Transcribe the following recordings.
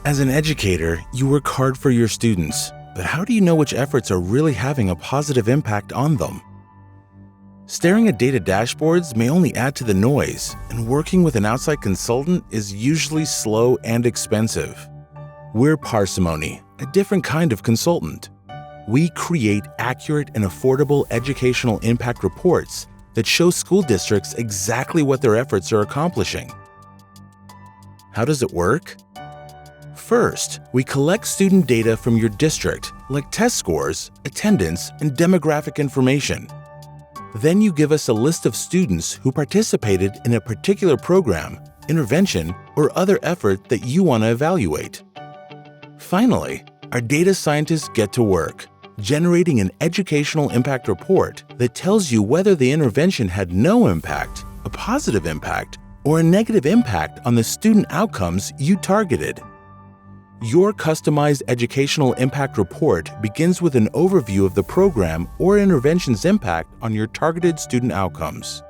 As an educator, you work hard for your students, but how do you know which efforts are really having a positive impact on them? Staring at data dashboards may only add to the noise, and working with an outside consultant is usually slow and expensive. We're Parsimony, a different kind of consultant. We create accurate and affordable educational impact reports that show school districts exactly what their efforts are accomplishing. How does it work? First, we collect student data from your district, like test scores, attendance, and demographic information. Then you give us a list of students who participated in a particular program, intervention, or other effort that you want to evaluate. Finally, our data scientists get to work, generating an educational impact report that tells you whether the intervention had no impact, a positive impact, or a negative impact on the student outcomes you targeted. Your customized educational impact report begins with an overview of the program or intervention's impact on your targeted student outcomes.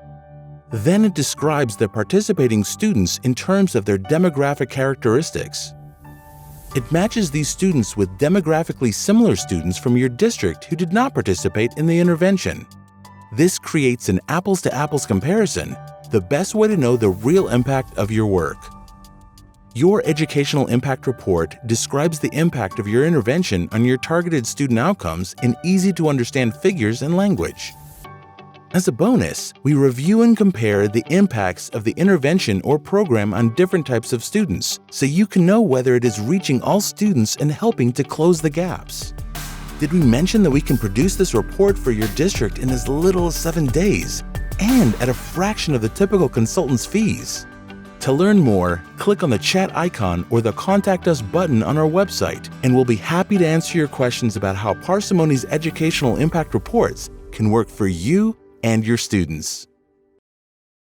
Then it describes the participating students in terms of their demographic characteristics. It matches these students with demographically similar students from your district who did not participate in the intervention. This creates an apples-to-apples comparison, the best way to know the real impact of your work. Your educational impact report describes the impact of your intervention on your targeted student outcomes in easy-to-understand figures and language. As a bonus, we review and compare the impacts of the intervention or program on different types of students, so you can know whether it is reaching all students and helping to close the gaps. Did we mention that we can produce this report for your district in as little as 7 days, and at a fraction of the typical consultant's fees? To learn more, click on the chat icon or the Contact Us button on our website, and we'll be happy to answer your questions about how Parsimony's educational impact reports can work for you and your students.